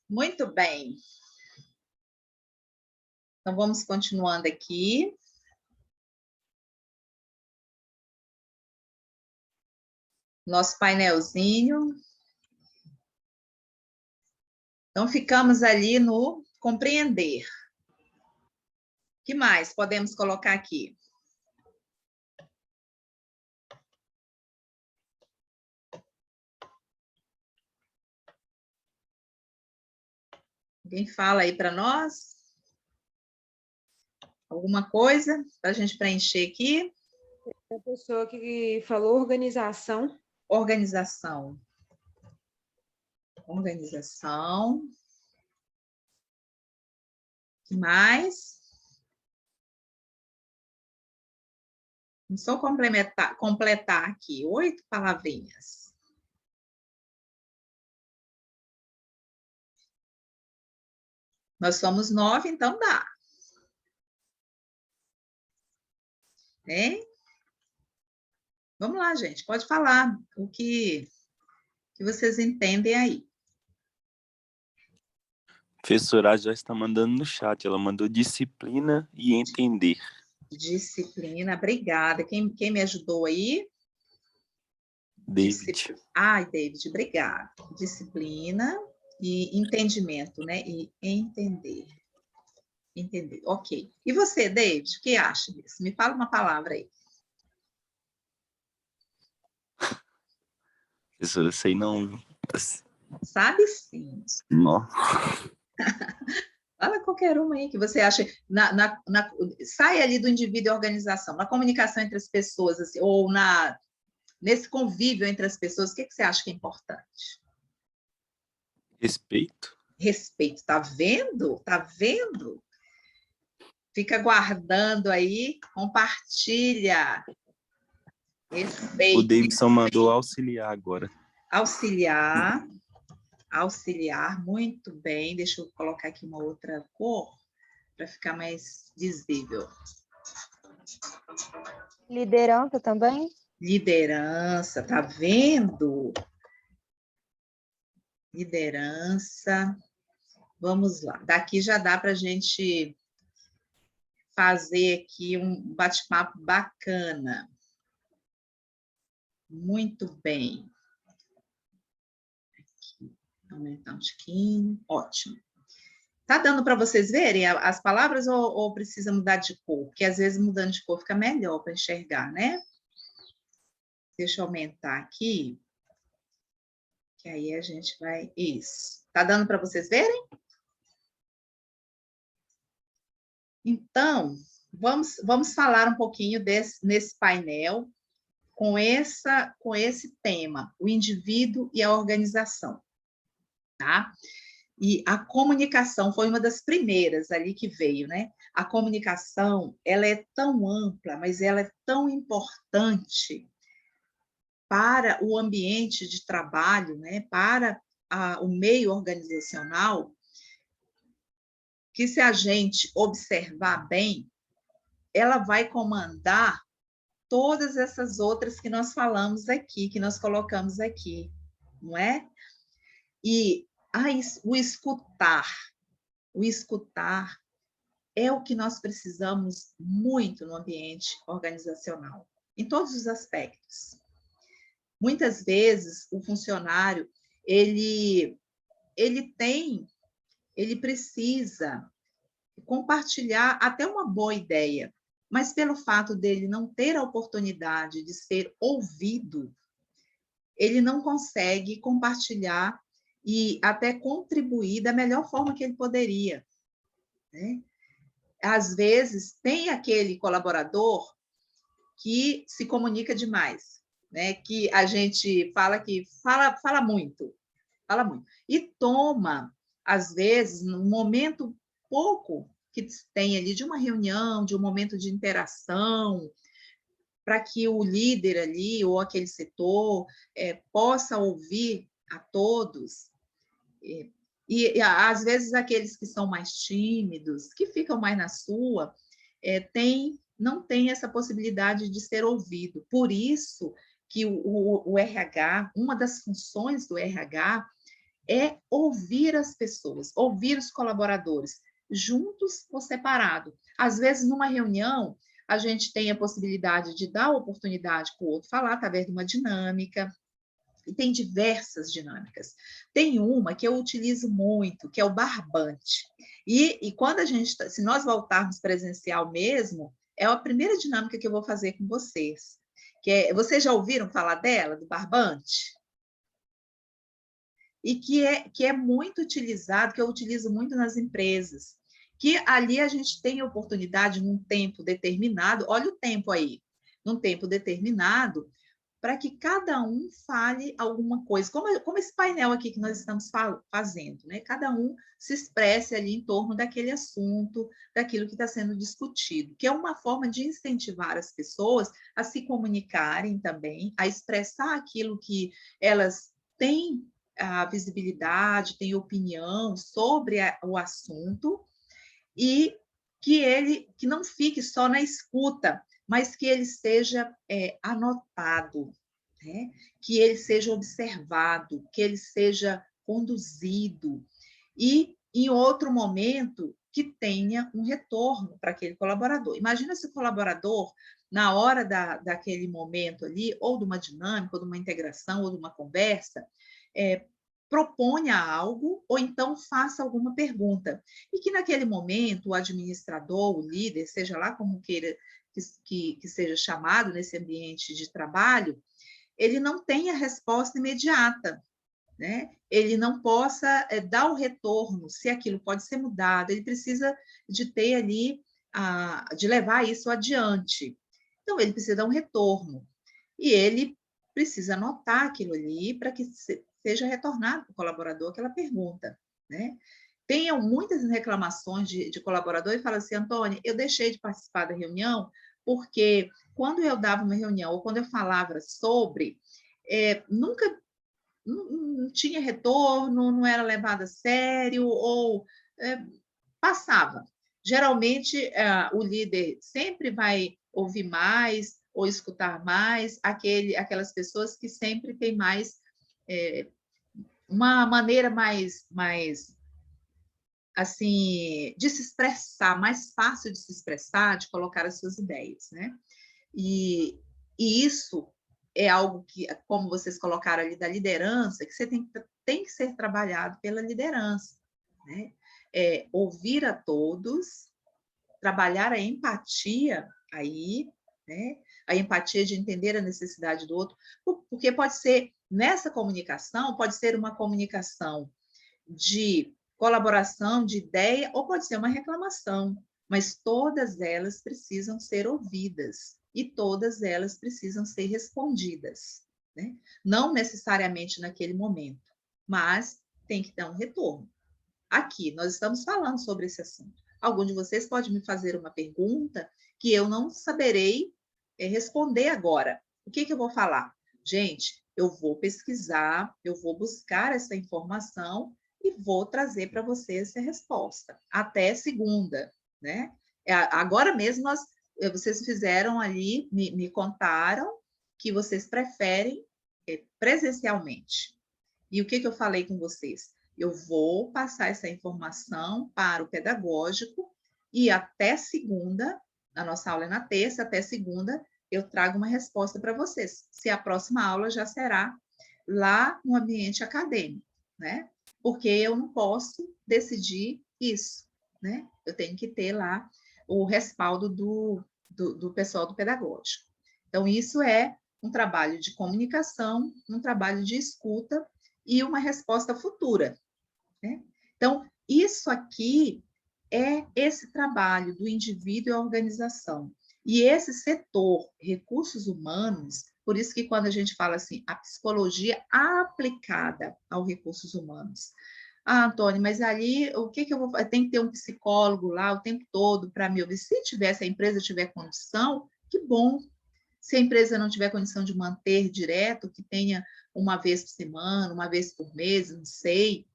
Muito bem. Então, vamos continuando aqui. Nosso painelzinho. Então, ficamos ali no compreender. O que mais podemos colocar aqui? Alguém fala aí para nós? Alguma coisa para a gente preencher aqui? A pessoa que falou organização. Organização. Organização. O que mais? Vamos só completar aqui 8 palavrinhas. Nós somos 9, então dá. Hein? Vamos lá, gente, pode falar o que vocês entendem aí. A professora já está mandando no chat, ela mandou disciplina e entender. Disciplina, obrigada. Quem me ajudou aí? David. Ai, David, obrigada. Disciplina e entendimento, né? E entender. Entender, ok. E você, David, o que acha disso? Me fala uma palavra aí. Professora, sei não. Sabe sim. Não. Fala qualquer uma aí que você acha. Sai ali do indivíduo e organização. Na comunicação entre as pessoas, assim, ou nesse convívio entre as pessoas, o que você acha que é importante? Respeito. Respeito. Tá vendo? Tá vendo? Fica guardando aí, compartilha. Respeito. O Davidson mandou auxiliar agora. Auxiliar. Auxiliar, muito bem. Deixa eu colocar aqui uma outra cor para ficar mais visível. Liderança também? Liderança, tá vendo? Liderança. Vamos lá. Daqui já dá para a gente fazer aqui um bate-papo bacana. Muito bem. Aqui, aumentar um tiquinho. Ótimo. Tá dando para vocês verem as palavras ou precisa mudar de cor? Porque às vezes mudando de cor fica melhor para enxergar, né? Deixa eu aumentar aqui. Que aí a gente vai... Isso. Tá dando para vocês verem? Então, vamos falar um pouquinho nesse painel com esse tema, o indivíduo e a organização, tá? E a comunicação foi uma das primeiras ali que veio, né? A comunicação, ela é tão ampla, mas ela é tão importante para o ambiente de trabalho, né? Para o meio organizacional, que se a gente observar bem, ela vai comandar todas essas outras que nós falamos aqui, que nós colocamos aqui, não é? E o escutar é o que nós precisamos muito no ambiente organizacional, em todos os aspectos. Muitas vezes, o funcionário, ele precisa compartilhar até uma boa ideia, mas pelo fato dele não ter a oportunidade de ser ouvido, ele não consegue compartilhar e até contribuir da melhor forma que ele poderia, né? Às vezes, tem aquele colaborador que se comunica demais, né? Que a gente fala que fala muito, e toma, às vezes, num momento pouco que tem ali de uma reunião, de um momento de interação, para que o líder ali, ou aquele setor, possa ouvir a todos. E, às vezes, aqueles que são mais tímidos, que ficam mais na sua, não tem essa possibilidade de ser ouvido. Por isso que o RH, uma das funções do RH é ouvir as pessoas, ouvir os colaboradores, juntos ou separado. Às vezes, numa reunião, a gente tem a possibilidade de dar oportunidade para o outro falar através de uma dinâmica, e tem diversas dinâmicas. Tem uma que eu utilizo muito, que é o barbante. E quando a gente, se nós voltarmos presencial mesmo, é a primeira dinâmica que eu vou fazer com vocês. Vocês já ouviram falar dela, do barbante? E que é muito utilizado, que eu utilizo muito nas empresas, que ali a gente tem a oportunidade, num tempo determinado, olha o tempo aí, num tempo determinado, para que cada um fale alguma coisa, como esse painel aqui que nós estamos fazendo, né? Cada um se expresse ali em torno daquele assunto, daquilo que está sendo discutido, que é uma forma de incentivar as pessoas a se comunicarem também, a expressar aquilo que elas têm a visibilidade, têm opinião sobre o assunto, e que não fique só na escuta, mas que ele seja anotado, né? Que ele seja observado, que ele seja conduzido, e em outro momento que tenha um retorno para aquele colaborador. Imagina se o colaborador, na hora daquele momento ali, ou de uma dinâmica, ou de uma integração, ou de uma conversa, proponha algo, ou então faça alguma pergunta. E que naquele momento o administrador, o líder, seja lá como queira que seja chamado nesse ambiente de trabalho, ele não tenha resposta imediata, né? Ele não possa dar o retorno, se aquilo pode ser mudado, ele precisa de ter ali, de levar isso adiante. Então, ele precisa dar um retorno. E ele precisa anotar aquilo ali para que seja retornado para o colaborador aquela pergunta, né? Tenham muitas reclamações de colaborador e falam assim, Antônia, eu deixei de participar da reunião porque quando eu dava uma reunião ou quando eu falava sobre, nunca não tinha retorno, não era levado a sério ou passava. Geralmente, o líder sempre vai ouvir mais ou escutar mais aquelas pessoas que sempre têm mais uma maneira mais assim de se expressar, mais fácil de se expressar, de colocar as suas ideias, né? E isso é algo que, como vocês colocaram ali da liderança, que você tem que ser trabalhado pela liderança, né? Ouvir a todos, trabalhar a empatia aí, né? A empatia de entender a necessidade do outro, porque pode ser, nessa comunicação, pode ser uma comunicação de colaboração, de ideia, ou pode ser uma reclamação, mas todas elas precisam ser ouvidas e todas elas precisam ser respondidas, né? Não necessariamente naquele momento, mas tem que dar um retorno. Aqui, nós estamos falando sobre esse assunto. Algum de vocês pode me fazer uma pergunta que eu não saberei responder agora. O que eu vou falar? Gente, eu vou pesquisar, eu vou buscar essa informação e vou trazer para vocês essa resposta. Até segunda, né? Agora mesmo, vocês fizeram ali, me contaram que vocês preferem presencialmente. E o que eu falei com vocês? Eu vou passar essa informação para o pedagógico e até segunda, a nossa aula é na terça, até segunda, eu trago uma resposta para vocês. Se a próxima aula já será lá no ambiente acadêmico, né? Porque eu não posso decidir isso, né? Eu tenho que ter lá o respaldo do pessoal do pedagógico. Então, isso é um trabalho de comunicação, um trabalho de escuta e uma resposta futura, né? Então, isso aqui é esse trabalho do indivíduo e a organização. E esse setor, recursos humanos, por isso que quando a gente fala assim, a psicologia aplicada aos recursos humanos. Antônio, mas ali, o que eu vou fazer? Tem que ter um psicólogo lá o tempo todo para me ouvir. Se a empresa tiver condição, que bom. Se a empresa não tiver condição de manter direto, que tenha uma vez por semana, uma vez por mês, não sei,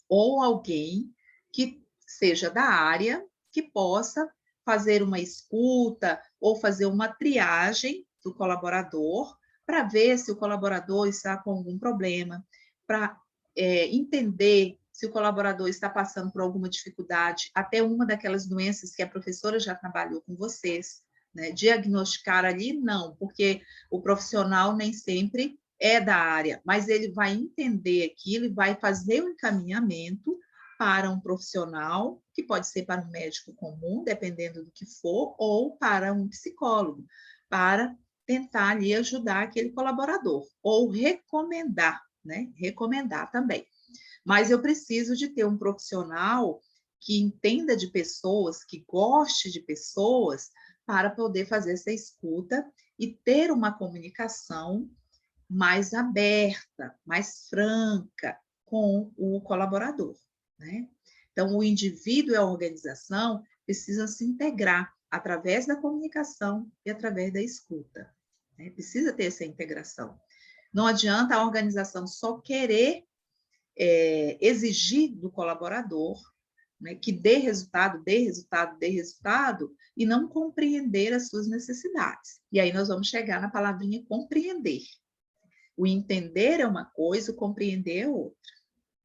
ou alguém que seja da área, que possa fazer uma escuta ou fazer uma triagem do colaborador para ver se o colaborador está com algum problema, para entender se o colaborador está passando por alguma dificuldade, até uma daquelas doenças que a professora já trabalhou com vocês, né? Diagnosticar ali, não, porque o profissional nem sempre é da área, mas ele vai entender aquilo e vai fazer o encaminhamento para um profissional, que pode ser para um médico comum, dependendo do que for, ou para um psicólogo, para tentar ali ajudar aquele colaborador, ou recomendar, né? Recomendar também. Mas eu preciso de ter um profissional que entenda de pessoas, que goste de pessoas, para poder fazer essa escuta e ter uma comunicação mais aberta, mais franca com o colaborador, né? Então, o indivíduo e a organização precisam se integrar através da comunicação e através da escuta, né? Precisa ter essa integração. Não adianta a organização só querer exigir do colaborador, né, que dê resultado, e não compreender as suas necessidades. E aí nós vamos chegar na palavrinha compreender. O entender é uma coisa, o compreender é outra,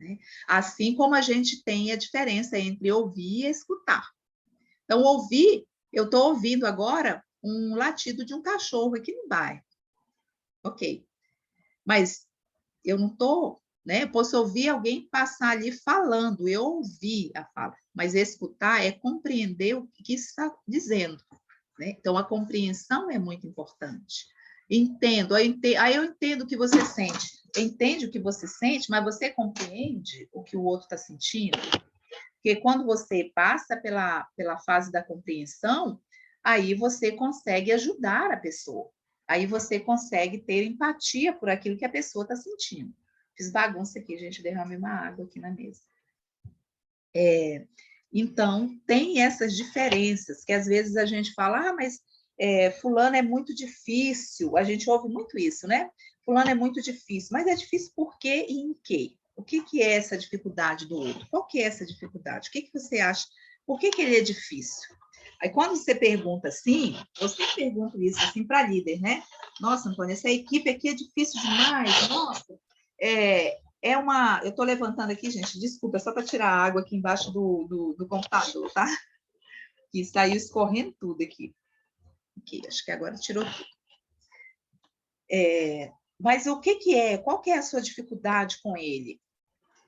né? Assim como a gente tem a diferença entre ouvir e escutar. Então, ouvir, eu estou ouvindo agora um latido de um cachorro aqui no bairro. Ok. Mas eu não estou, né? Eu posso ouvir alguém passar ali falando, eu ouvi a fala, mas escutar é compreender o que está dizendo, né? Então, a compreensão é muito importante. Aí eu entendo o que você sente. Entende o que você sente, mas você compreende o que o outro está sentindo? Porque quando você passa pela fase da compreensão, aí você consegue ajudar a pessoa. Aí você consegue ter empatia por aquilo que a pessoa está sentindo. Fiz bagunça aqui, gente, derramei uma água aqui na mesa. Então, tem essas diferenças, que às vezes a gente fala, mas fulano é muito difícil, a gente ouve muito isso, né? Fulano é muito difícil, mas é difícil por quê e em quê? O que é essa dificuldade do outro? Qual que é essa dificuldade? O que você acha? Por que ele é difícil? Aí, quando você pergunta assim, eu sempre pergunto isso assim para líder, né? Nossa, Antônia, essa equipe aqui é difícil demais. Nossa, eu estou levantando aqui, gente, desculpa, só para tirar a água aqui embaixo do computador, tá? Que saiu escorrendo tudo aqui. Acho que agora tirou tudo. Mas o que é? Qual que é a sua dificuldade com ele?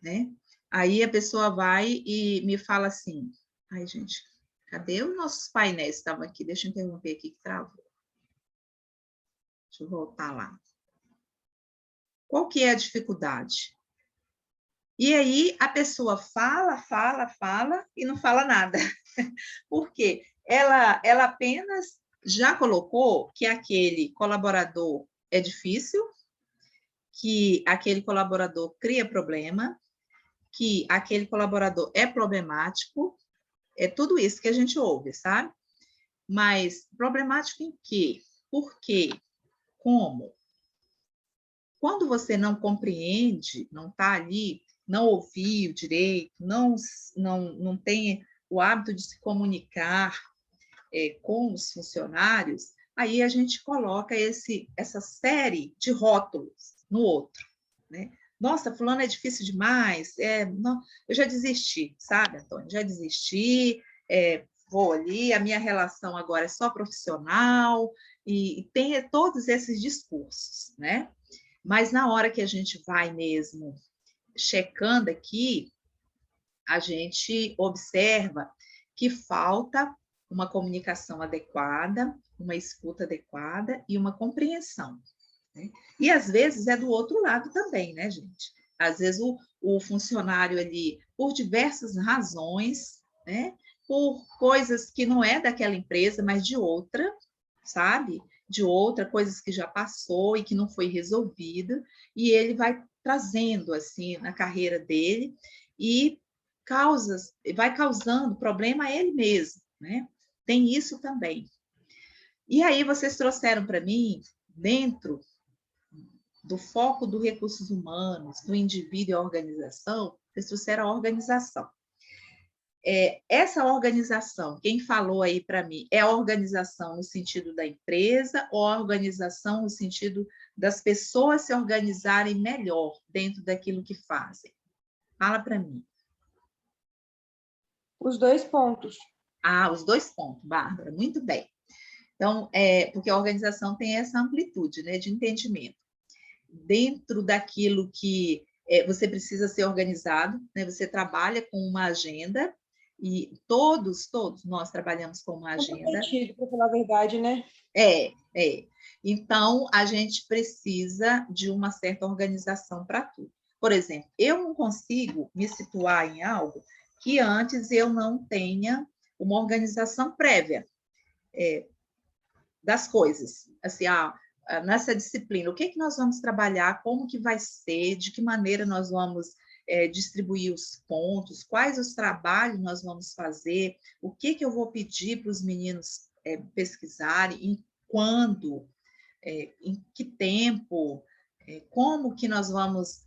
Né? Aí a pessoa vai e me fala assim, ai, gente, cadê os nossos painéis? Estavam aqui, deixa eu interromper aqui que travou. Deixa eu voltar lá. Qual que é a dificuldade? E aí a pessoa fala e não fala nada. Por quê? Ela apenas já colocou que aquele colaborador é difícil, que aquele colaborador cria problema, que aquele colaborador é problemático, é tudo isso que a gente ouve, sabe? Mas problemático em quê? Por quê? Como? Quando você não compreende, não está ali, não ouviu direito, não tem o hábito de se comunicar com os funcionários, aí a gente coloca essa série de rótulos no outro, né? Nossa, fulano é difícil demais, não, eu já desisti, sabe, Antônio? Já desisti, vou ali, a minha relação agora é só profissional, e tem todos esses discursos, né? Mas na hora que a gente vai mesmo checando aqui, a gente observa que falta uma comunicação adequada, uma escuta adequada e uma compreensão, né? E às vezes é do outro lado também, né, gente? Às vezes o funcionário ali, por diversas razões, né, por coisas que não é daquela empresa, mas de outra, sabe? De outra, coisas que já passou e que não foi resolvida, e ele vai trazendo, assim, na carreira dele, e vai causando problema a ele mesmo, né? Tem isso também. E aí vocês trouxeram para mim, dentro do foco dos recursos humanos, do indivíduo e a organização, vocês trouxeram a organização. Essa organização, quem falou aí para mim, é a organização no sentido da empresa ou a organização no sentido das pessoas se organizarem melhor dentro daquilo que fazem? Fala para mim. Os 2 pontos. Ah, os 2 pontos, Bárbara, muito bem. Então, porque a organização tem essa amplitude, né, de entendimento. Dentro daquilo que você precisa ser organizado, né, você trabalha com uma agenda, e todos nós trabalhamos com uma agenda. Para falar a verdade, né? É. Então, a gente precisa de uma certa organização para tudo. Por exemplo, eu não consigo me situar em algo que antes eu não tenha uma organização prévia das coisas. Assim, nessa disciplina, o que que nós vamos trabalhar, como que vai ser, de que maneira nós vamos distribuir os pontos, quais os trabalhos nós vamos fazer, o que que eu vou pedir para os meninos pesquisarem, em quando, em que tempo, como que nós vamos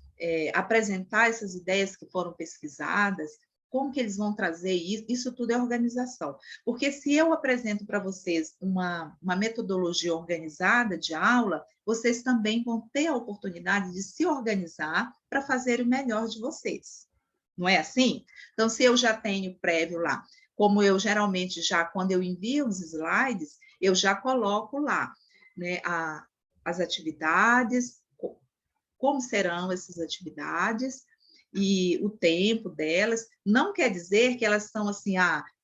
apresentar essas ideias que foram pesquisadas, como que eles vão trazer isso tudo é organização. Porque se eu apresento para vocês uma metodologia organizada de aula, vocês também vão ter a oportunidade de se organizar para fazer o melhor de vocês. Não é assim? Então, se eu já tenho prévio lá, como eu geralmente já, quando eu envio os slides, eu já coloco lá, né, as atividades, como serão essas atividades e o tempo delas. Não quer dizer que elas são assim,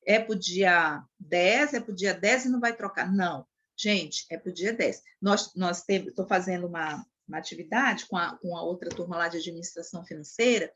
é para o dia 10, é para o dia 10 e não vai trocar. Não, gente, é para o dia 10. Estou fazendo uma atividade com a outra turma lá de administração financeira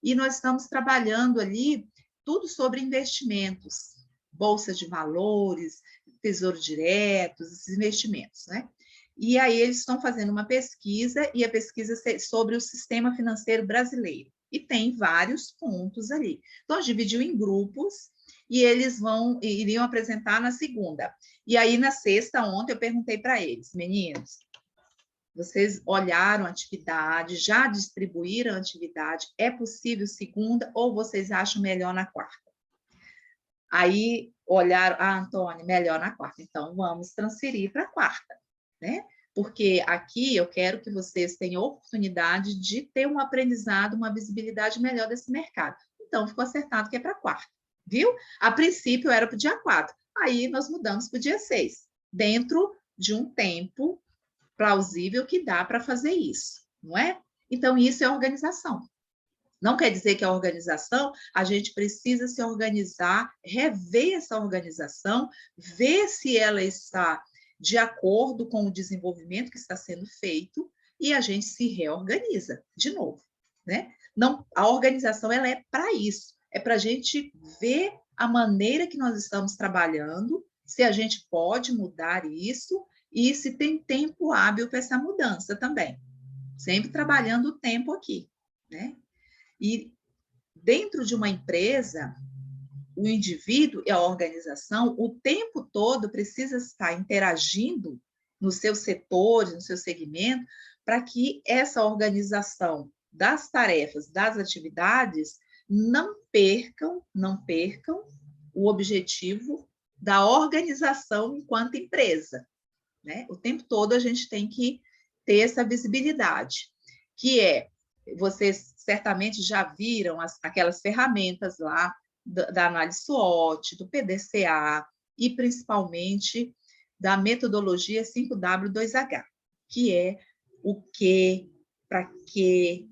e nós estamos trabalhando ali tudo sobre investimentos, bolsa de valores, tesouro direto, esses investimentos, né? E aí eles estão fazendo uma pesquisa, e a pesquisa é sobre o sistema financeiro brasileiro. E tem vários pontos ali. Então, dividiu em grupos, e eles iriam apresentar na segunda. E aí, na sexta, ontem, eu perguntei para eles, meninos, vocês olharam a atividade, já distribuíram a atividade, é possível segunda, ou vocês acham melhor na quarta? Aí olharam, Antônio, melhor na quarta, então vamos transferir para a quarta, né? Porque aqui eu quero que vocês tenham oportunidade de ter um aprendizado, uma visibilidade melhor desse mercado. Então, ficou acertado que é para a quarta, viu? A princípio era para o dia 4, aí nós mudamos para o dia 6, dentro de um tempo plausível que dá para fazer isso, não é? Então, isso é organização. Não quer dizer que a organização, a gente precisa se organizar, rever essa organização, ver se ela está de acordo com o desenvolvimento que está sendo feito e a gente se reorganiza de novo, né? Não, a organização ela é para isso, é para a gente ver a maneira que nós estamos trabalhando, se a gente pode mudar isso e se tem tempo hábil para essa mudança também. Sempre trabalhando o tempo aqui, né? E dentro de uma empresa, o indivíduo e a organização, o tempo todo precisa estar interagindo nos seus setores, no seu segmento, para que essa organização das tarefas, das atividades, não percam o objetivo da organização enquanto empresa, né? O tempo todo a gente tem que ter essa visibilidade, que vocês certamente já viram aquelas ferramentas lá da análise SWOT, do PDCA e principalmente da metodologia 5W2H, que é o que, para quê,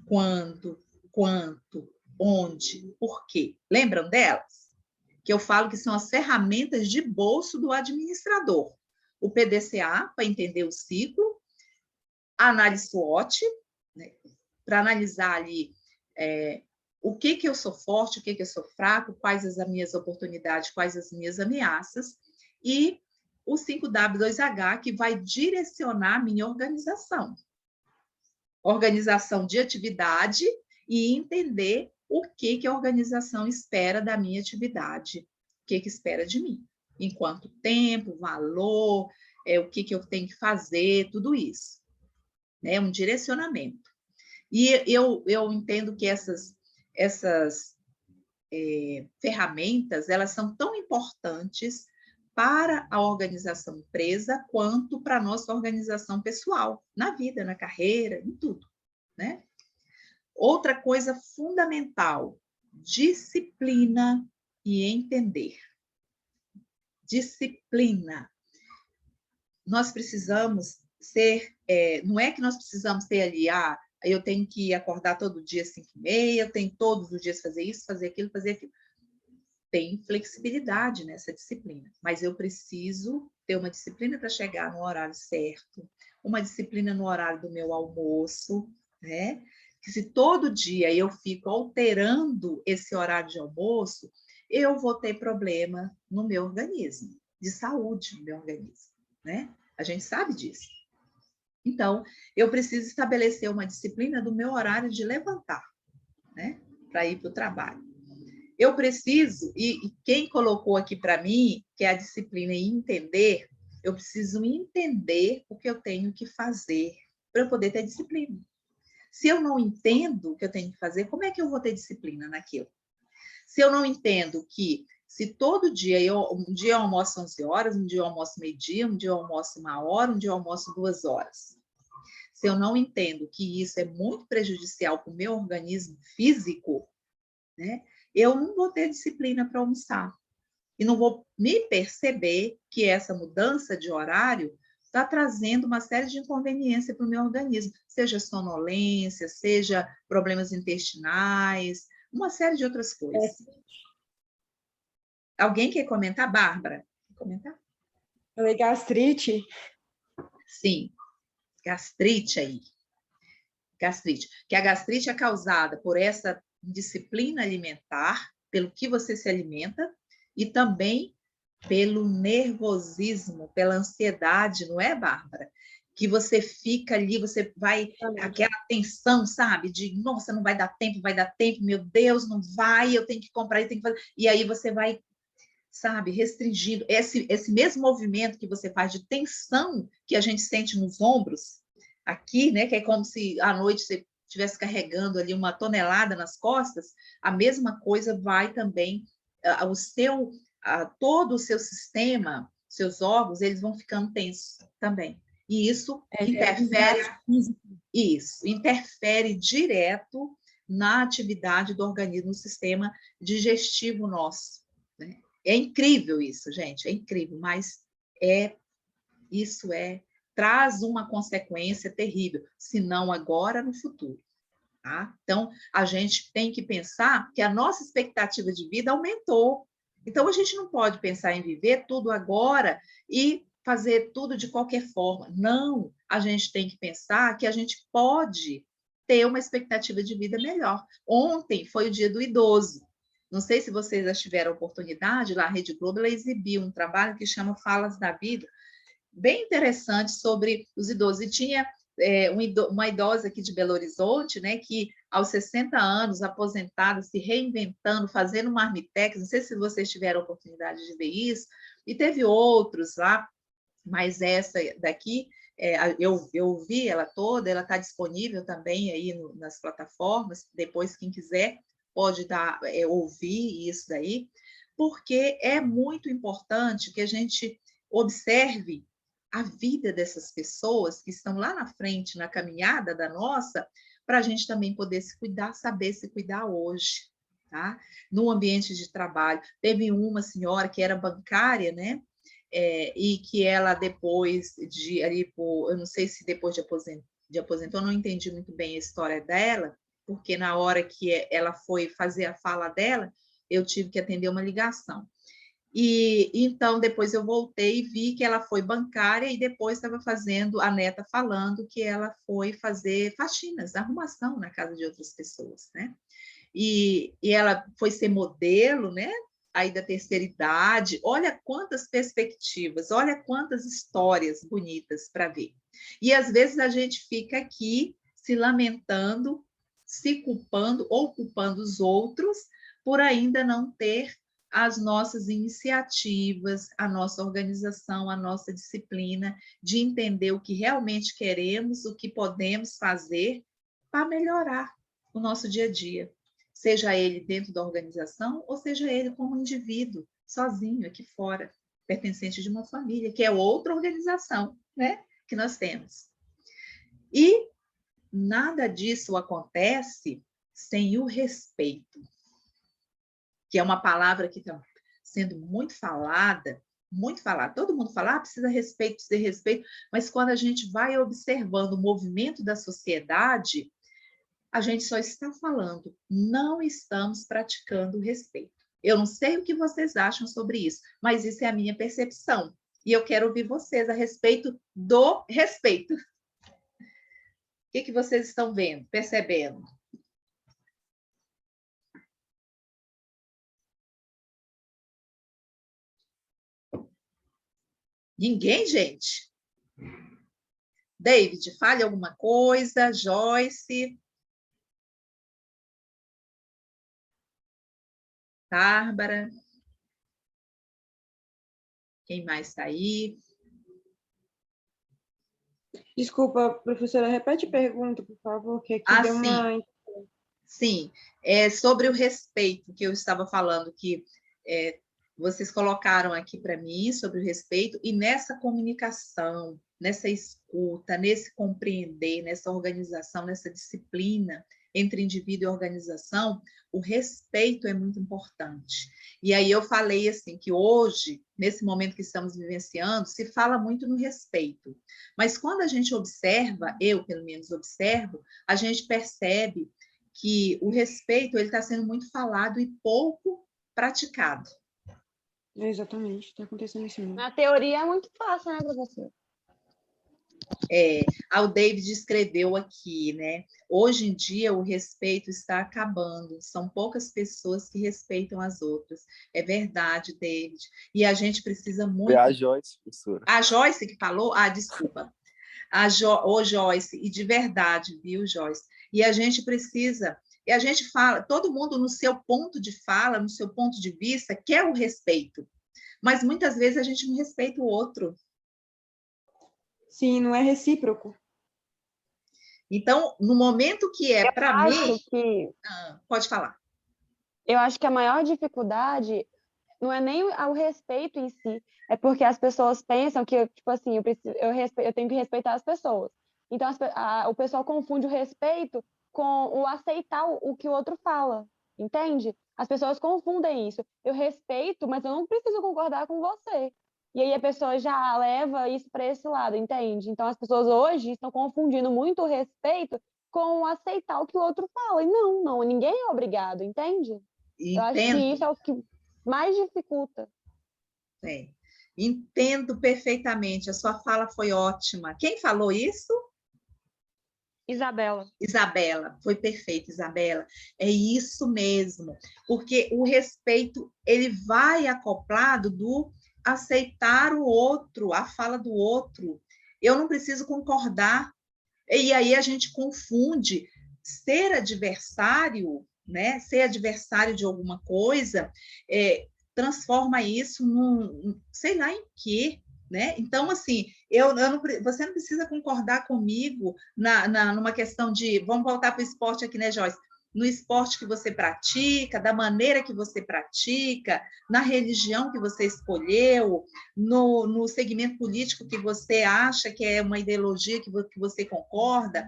quando, quanto, onde, por quê. Lembram delas? Que eu falo que são as ferramentas de bolso do administrador. O PDCA, para entender o ciclo, a análise SWOT, né, para analisar ali o que eu sou forte, o que eu sou fraco, quais as minhas oportunidades, quais as minhas ameaças, e o 5W2H, que vai direcionar a minha organização. Organização de atividade e entender o que a organização espera da minha atividade, o que espera de mim, enquanto tempo, valor, o que eu tenho que fazer, tudo isso. É um direcionamento. E eu entendo que essas ferramentas, elas são tão importantes para a organização empresa quanto para a nossa organização pessoal, na vida, na carreira, em tudo, né? Outra coisa fundamental, disciplina e entender. Disciplina. Nós precisamos ser, não é que nós precisamos ter ali, eu tenho que acordar todo dia às 5h30, eu tenho todos os dias fazer isso, fazer aquilo, fazer aquilo. Tem flexibilidade nessa disciplina, mas eu preciso ter uma disciplina para chegar no horário certo, uma disciplina no horário do meu almoço, né? Que se todo dia eu fico alterando esse horário de almoço, eu vou ter problema no meu organismo, de saúde no meu organismo, né? A gente sabe disso. Então, eu preciso estabelecer uma disciplina do meu horário de levantar, né? Para ir para o trabalho. Eu preciso, e quem colocou aqui para mim, que é a disciplina e entender, eu preciso entender o que eu tenho que fazer para eu poder ter disciplina. Se eu não entendo o que eu tenho que fazer, como é que eu vou ter disciplina naquilo? Se eu não entendo que se todo dia, um dia eu almoço 11 horas, um dia eu almoço meio-dia, um dia eu almoço 1 hora, um dia eu almoço 2 horas. Se eu não entendo que isso é muito prejudicial para o meu organismo físico, né, eu não vou ter disciplina para almoçar. E não vou me perceber que essa mudança de horário está trazendo uma série de inconveniências para o meu organismo, seja sonolência, seja problemas intestinais, uma série de outras coisas. Alguém quer comentar? Bárbara? Quer comentar? Falei gastrite. Sim, gastrite aí. Gastrite. Que a gastrite é causada por essa disciplina alimentar, pelo que você se alimenta, e também pelo nervosismo, pela ansiedade, não é, Bárbara? Que você fica ali, você vai, aquela tensão, sabe? De, nossa, não vai dar tempo, meu Deus, não vai, eu tenho que comprar, eu tenho que fazer. E aí você vai, sabe, restringindo. Esse mesmo movimento que você faz de tensão que a gente sente nos ombros, aqui, né? Que é como se à noite você estivesse carregando ali uma tonelada nas costas, a mesma coisa vai também, todo o seu sistema, seus órgãos, eles vão ficando tensos também. E isso interfere direto na atividade do organismo, no sistema digestivo nosso, né? É incrível isso, gente, é incrível, mas isso traz uma consequência terrível, se não agora, no futuro. Tá? Então, a gente tem que pensar que a nossa expectativa de vida aumentou. Então, a gente não pode pensar em viver tudo agora e fazer tudo de qualquer forma. Não, a gente tem que pensar que a gente pode ter uma expectativa de vida melhor. Ontem foi o Dia do Idoso. Não sei se vocês já tiveram a oportunidade, lá a Rede Globo ela exibiu um trabalho que chama Falas da Vida, bem interessante sobre os idosos. E tinha uma idosa aqui de Belo Horizonte, né, que aos 60 anos, aposentada, se reinventando, fazendo marmitex, não sei se vocês tiveram a oportunidade de ver isso, e teve outros lá, mas essa daqui, eu vi ela toda, ela está disponível também aí nas plataformas, depois quem quiser pode ouvir isso daí, porque é muito importante que a gente observe a vida dessas pessoas que estão lá na frente, na caminhada da nossa, para a gente também poder se cuidar, saber se cuidar hoje, tá? No ambiente de trabalho. Teve uma senhora que era bancária, né? E que ela depois eu não sei se depois de aposentou, eu não entendi muito bem a história dela, porque na hora que ela foi fazer a fala dela, eu tive que atender uma ligação. E então depois eu voltei e vi que ela foi bancária e depois estava fazendo, a neta falando que ela foi fazer faxinas, arrumação na casa de outras pessoas, né? E ela foi ser modelo, né? Aí da terceira idade, olha quantas perspectivas, olha quantas histórias bonitas para ver. E às vezes a gente fica aqui se lamentando, se culpando ou culpando os outros por ainda não ter as nossas iniciativas, a nossa organização, a nossa disciplina de entender o que realmente queremos, o que podemos fazer para melhorar o nosso dia a dia, seja ele dentro da organização ou seja ele como indivíduo, sozinho, aqui fora, pertencente de uma família, que é outra organização, né, que nós temos. E nada disso acontece sem o respeito, que é uma palavra que está sendo muito falada, todo mundo fala, precisa de respeito, mas quando a gente vai observando o movimento da sociedade, a gente só está falando, não estamos praticando o respeito. Eu não sei o que vocês acham sobre isso, mas isso é a minha percepção. E eu quero ouvir vocês a respeito do respeito. O que vocês estão vendo, percebendo? Ninguém, gente? David, fale alguma coisa. Joyce. Bárbara. Quem mais está aí? Desculpa, professora, repete a pergunta, por favor, que aqui deu uma... Sim, é sobre o respeito que eu estava falando, que vocês colocaram aqui para mim sobre o respeito, e nessa comunicação, nessa escuta, nesse compreender, nessa organização, nessa disciplina entre indivíduo e organização, o respeito é muito importante. E aí eu falei assim, que hoje, nesse momento que estamos vivenciando, se fala muito no respeito. Mas quando a gente observa, eu pelo menos observo, a gente percebe que o respeito ele está sendo muito falado e pouco praticado. Exatamente, está acontecendo isso mesmo. Na teoria é muito fácil, né, professor? O David escreveu aqui, né? Hoje em dia o respeito está acabando, são poucas pessoas que respeitam as outras. É verdade, David. E a gente precisa muito... É a Joyce, professora. A Joyce que falou? Desculpa. Joyce, e de verdade, viu, Joyce? E a gente precisa... E a gente fala, todo mundo no seu ponto de fala, no seu ponto de vista, quer o respeito. Mas muitas vezes a gente não respeita o outro. Sim, não é recíproco. Então, no momento que é para mim... Pode falar. Eu acho que a maior dificuldade não é nem o respeito em si, é porque as pessoas pensam que, tipo assim, eu tenho que respeitar as pessoas. Então, o pessoal confunde o respeito com o aceitar o que o outro fala, entende? As pessoas confundem isso. Eu respeito, mas eu não preciso concordar com você. E aí a pessoa já leva isso para esse lado, entende? Então, as pessoas hoje estão confundindo muito o respeito com aceitar o que o outro fala. E não, ninguém é obrigado, entende? Entendo. Eu acho que isso é o que mais dificulta. Entendo perfeitamente. A sua fala foi ótima. Quem falou isso? Isabela, foi perfeito, Isabela. É isso mesmo, porque o respeito ele vai acoplado do aceitar o outro, a fala do outro. Eu não preciso concordar. E aí a gente confunde ser adversário, né? Ser adversário de alguma coisa, transforma isso num, sei lá em quê. Né? Então, assim, você não precisa concordar comigo numa questão de... Vamos voltar para o esporte aqui, né, Joyce? No esporte que você pratica, da maneira que você pratica, na religião que você escolheu, no segmento político que você acha que é uma ideologia que você concorda.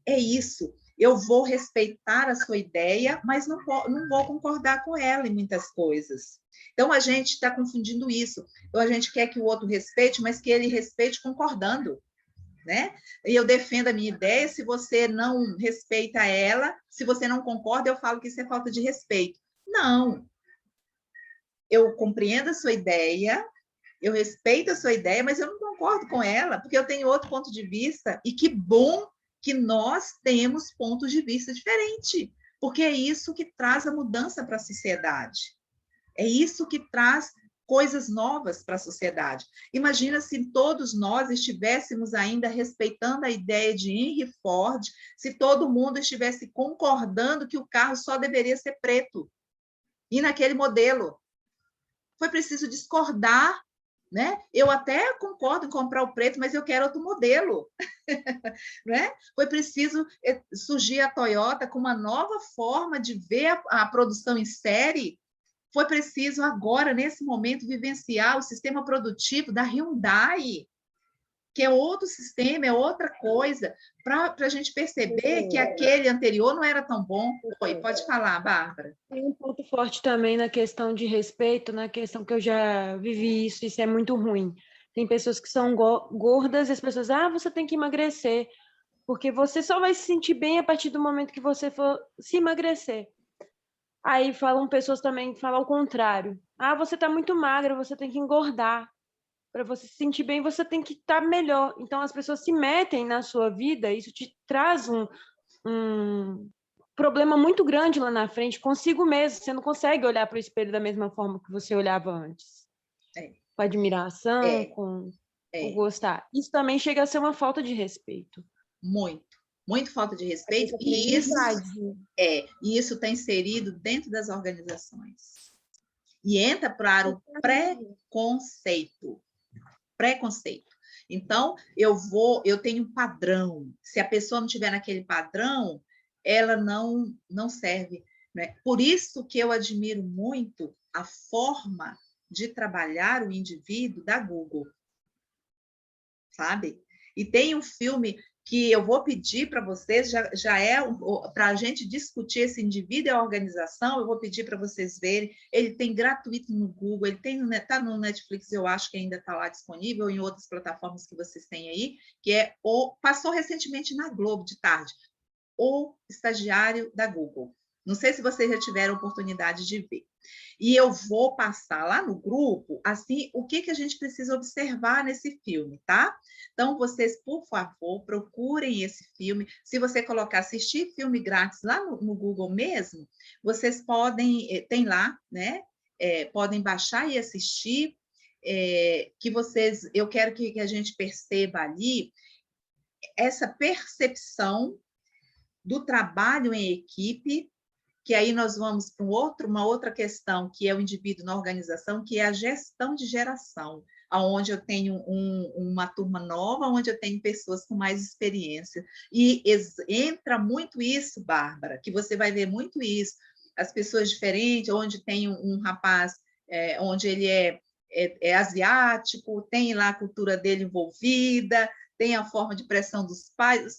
É isso. Eu vou respeitar a sua ideia, mas não vou concordar com ela em muitas coisas. Então, a gente está confundindo isso. Então, a gente quer que o outro respeite, mas que ele respeite concordando, né? E eu defendo a minha ideia, se você não respeita ela, se você não concorda, eu falo que isso é falta de respeito. Não. Eu compreendo a sua ideia, eu respeito a sua ideia, mas eu não concordo com ela, porque eu tenho outro ponto de vista, e que bom que nós temos pontos de vista diferentes, porque é isso que traz a mudança para a sociedade. É isso que traz coisas novas para a sociedade. Imagina se todos nós estivéssemos ainda respeitando a ideia de Henry Ford, se todo mundo estivesse concordando que o carro só deveria ser preto, e naquele modelo. Foi preciso discordar, né? Eu até concordo em comprar o preto, mas eu quero outro modelo. Né? Foi preciso surgir a Toyota com uma nova forma de ver a produção em série. Foi preciso agora, nesse momento, vivenciar o sistema produtivo da Hyundai, que é outro sistema, é outra coisa, para a gente perceber que aquele anterior não era tão bom. Oi, pode falar, Bárbara. Tem um ponto forte também na questão de respeito, na questão que eu já vivi isso é muito ruim. Tem pessoas que são gordas e as pessoas, você tem que emagrecer, porque você só vai se sentir bem a partir do momento que você for se emagrecer. Aí falam pessoas também que falam o contrário. Você está muito magra, você tem que engordar. Para você se sentir bem, você tem que estar melhor. Então, as pessoas se metem na sua vida, isso te traz um problema muito grande lá na frente, consigo mesmo. Você não consegue olhar para o espelho da mesma forma que você olhava antes. Com admiração, com gostar. Isso também chega a ser uma falta de respeito. Muito falta de respeito. E isso está inserido dentro das organizações. E entra para o preconceito. Então, eu tenho um padrão. Se a pessoa não estiver naquele padrão, ela não serve, né? Por isso que eu admiro muito a forma de trabalhar o indivíduo da Google, sabe? E tem um filme que eu vou pedir para vocês, já é para a gente discutir esse indivíduo e a organização, eu vou pedir para vocês verem, ele tem gratuito no Google, ele está no Netflix, eu acho que ainda está lá disponível, em outras plataformas que vocês têm aí, que passou recentemente na Globo, de tarde, O Estagiário da Google. Não sei se vocês já tiveram oportunidade de ver. E eu vou passar lá no grupo, assim, o que a gente precisa observar nesse filme, tá? Então, vocês, por favor, procurem esse filme. Se você colocar assistir filme grátis lá no Google mesmo, vocês podem, tem lá, né? Podem baixar e assistir, eu quero que a gente perceba ali essa percepção do trabalho em equipe, que aí nós vamos para uma outra questão, que é o indivíduo na organização, que é a gestão de geração, onde eu tenho uma turma nova, onde eu tenho pessoas com mais experiência. E entra muito isso, Bárbara, que você vai ver muito isso, as pessoas diferentes, onde tem um rapaz, onde ele é asiático, tem lá a cultura dele envolvida, tem a forma de pressão dos pais,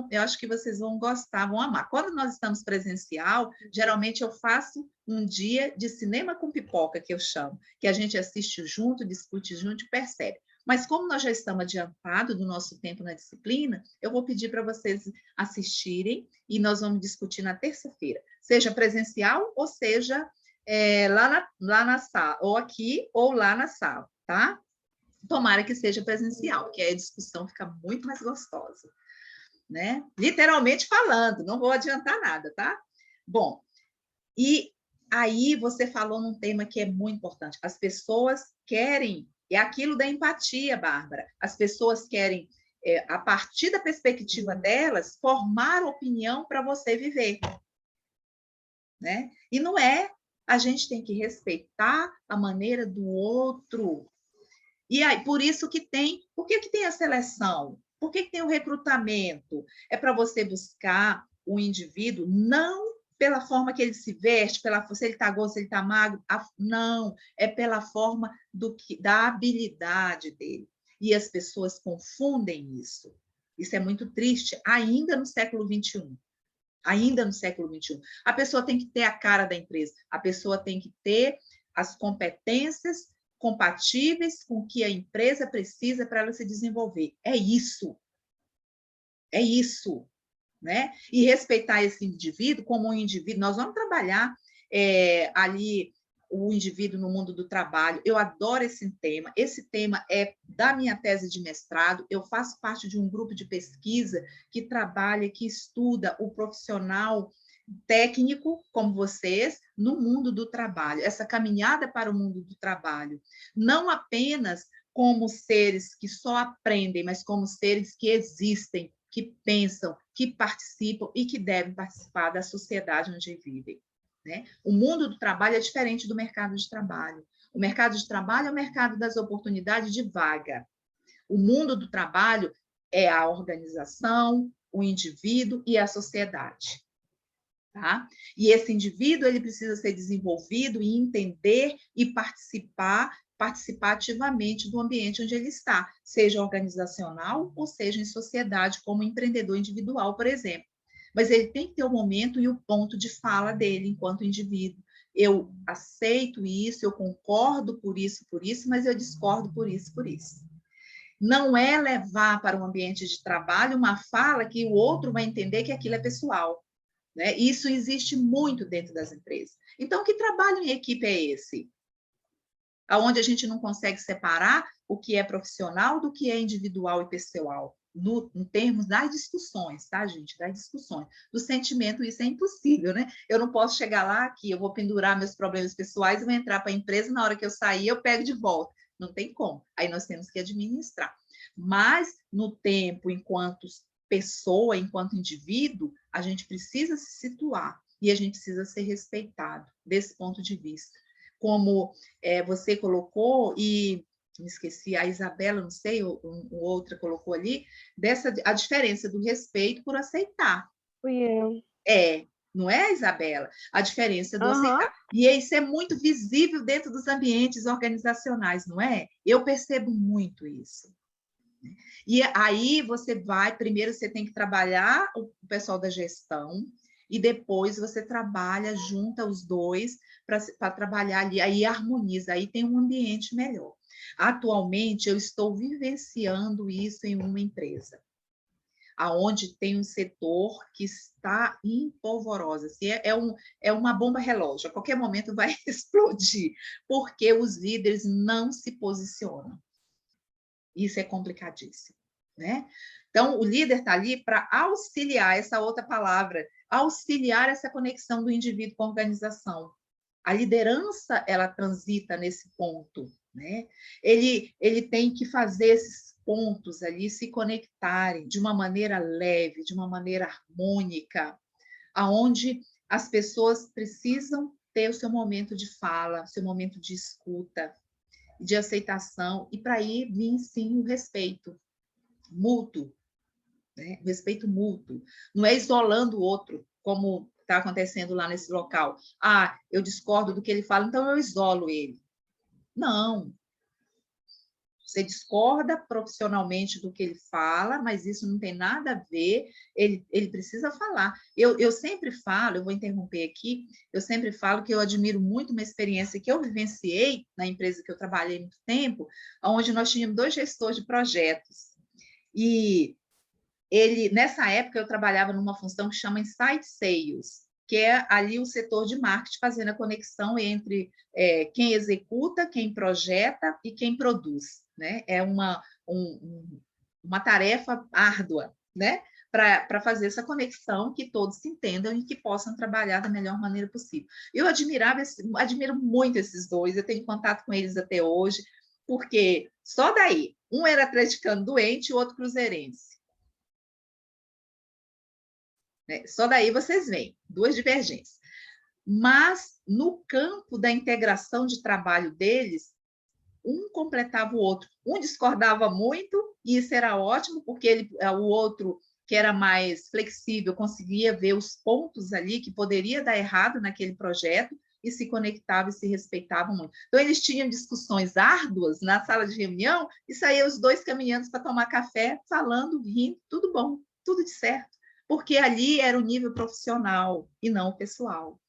eu acho que vocês vão gostar, vão amar. Quando nós estamos presencial, geralmente eu faço um dia de cinema com pipoca, que eu chamo, que a gente assiste junto, discute junto e percebe. Mas como nós já estamos adiantados do nosso tempo na disciplina, eu vou pedir para vocês assistirem e nós vamos discutir na terça-feira, seja presencial ou seja lá na sala, ou aqui ou lá na sala, tá? Tomara que seja presencial, que aí a discussão fica muito mais gostosa. Né? Literalmente falando, não vou adiantar nada, tá? Bom, e aí você falou num tema que é muito importante. As pessoas querem, é aquilo da empatia, Bárbara. As pessoas querem, a partir da perspectiva delas, formar opinião para você viver. Né? E não é, a gente tem que respeitar a maneira do outro. E aí, por isso que por que tem a seleção? Por que tem o recrutamento? É para você buscar o indivíduo, não pela forma que ele se veste, se ele está gordo, se ele está magro, não, é pela forma da habilidade dele. E as pessoas confundem isso. Isso é muito triste, ainda no século XXI. Ainda no século XXI. A pessoa tem que ter a cara da empresa, a pessoa tem que ter as competências compatíveis com o que a empresa precisa para ela se desenvolver. É isso. É isso. Né? E respeitar esse indivíduo como um indivíduo. Nós vamos trabalhar ali o indivíduo no mundo do trabalho. Eu adoro esse tema. Esse tema é da minha tese de mestrado. Eu faço parte de um grupo de pesquisa que trabalha, que estuda o profissional técnico, como vocês, no mundo do trabalho, essa caminhada para o mundo do trabalho, não apenas como seres que só aprendem, mas como seres que existem, que pensam, que participam e que devem participar da sociedade onde vivem. Né? O mundo do trabalho é diferente do mercado de trabalho. O mercado de trabalho é o mercado das oportunidades de vaga. O mundo do trabalho é a organização, o indivíduo e a sociedade. Tá? E esse indivíduo ele precisa ser desenvolvido e entender e participar participar ativamente do ambiente onde ele está, seja organizacional ou seja em sociedade, como empreendedor individual, por exemplo. Mas ele tem que ter o momento e o ponto de fala dele enquanto indivíduo. Eu aceito isso, eu concordo por isso, mas eu discordo por isso, por isso. Não é levar para um ambiente de trabalho uma fala que o outro vai entender que aquilo é pessoal, né? Isso existe muito dentro das empresas. Então, que trabalho em equipe é esse? Onde a gente não consegue separar o que é profissional do que é individual e pessoal, em termos das discussões, tá, gente? Das discussões. Do sentimento, isso é impossível, né? Eu não posso chegar lá aqui, eu vou pendurar meus problemas pessoais e vou entrar para a empresa, na hora que eu sair, eu pego de volta. Não tem como. Aí nós temos que administrar. Mas, no tempo, enquanto pessoa, enquanto indivíduo, a gente precisa se situar e a gente precisa ser respeitado desse ponto de vista. Como você colocou, e me esqueci, a Isabela, não sei, ou outra colocou ali, a diferença do respeito por aceitar. Fui eu. Não é, Isabela? A diferença do aceitar. E isso é muito visível dentro dos ambientes organizacionais, não é? Eu percebo muito isso. E aí primeiro você tem que trabalhar o pessoal da gestão, e depois você trabalha, junta os dois para trabalhar ali, aí harmoniza, aí tem um ambiente melhor. Atualmente, eu estou vivenciando isso em uma empresa, aonde tem um setor que está em polvorosa. Assim, é uma bomba relógio, a qualquer momento vai explodir, porque os líderes não se posicionam. Isso é complicadíssimo, né? Então, o líder está ali para auxiliar, essa outra palavra, auxiliar essa conexão do indivíduo com a organização. A liderança, ela transita nesse ponto, né? Ele tem que fazer esses pontos ali se conectarem de uma maneira leve, de uma maneira harmônica, aonde as pessoas precisam ter o seu momento de fala, seu momento de escuta, de aceitação, e para aí vir, sim, o respeito mútuo, né? O respeito mútuo. Não é isolando o outro, como está acontecendo lá nesse local. Eu discordo do que ele fala, então eu isolo ele. Não. Você discorda profissionalmente do que ele fala, mas isso não tem nada a ver, ele precisa falar. Eu sempre falo, eu vou interromper aqui, eu sempre falo que eu admiro muito uma experiência que eu vivenciei na empresa que eu trabalhei muito tempo, onde nós tínhamos 2 gestores de projetos. E nessa época, eu trabalhava numa função que chama Insight Sales, que é ali o setor de marketing fazendo a conexão entre quem executa, quem projeta e quem produz, né? É uma tarefa árdua, né? Para fazer essa conexão, que todos se entendam e que possam trabalhar da melhor maneira possível. Eu admiro muito esses 2, eu tenho contato com eles até hoje, porque só daí, um era atleticano doente e o outro cruzeirense. Só daí vocês veem, 2 divergências. Mas, no campo da integração de trabalho deles, um completava o outro. Um discordava muito, e isso era ótimo, porque o outro, que era mais flexível, conseguia ver os pontos ali que poderia dar errado naquele projeto, e se conectava e se respeitavam muito. Então, eles tinham discussões árduas na sala de reunião, e saíam os 2 caminhando para tomar café, falando, rindo, tudo bom, tudo de certo. Porque ali era o nível profissional e não o pessoal,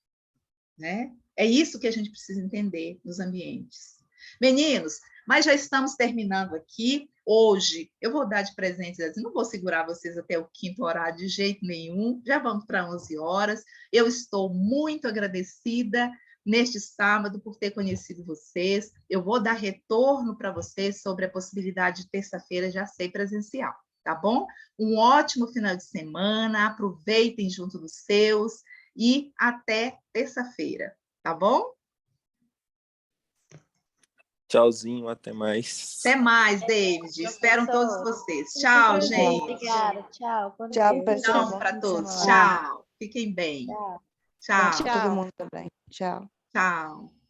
né? É isso que a gente precisa entender nos ambientes. Meninos, mas já estamos terminando aqui. Hoje, eu vou dar de presente, não vou segurar vocês até o 5º horário de jeito nenhum, já vamos para 11 horas. Eu estou muito agradecida neste sábado por ter conhecido vocês. Eu vou dar retorno para vocês sobre a possibilidade de terça-feira já ser presencial. Tá bom? Um ótimo final de semana, aproveitem junto dos seus e até terça-feira, tá bom? Tchauzinho, até mais. Até mais, David. Espero todos vocês. Tchau, gente. Obrigada, tchau. Tchau, pessoal. Tchau para todos. Semana. Tchau. Fiquem bem. Tchau. Tchau. Todo mundo também. Tchau. Tchau.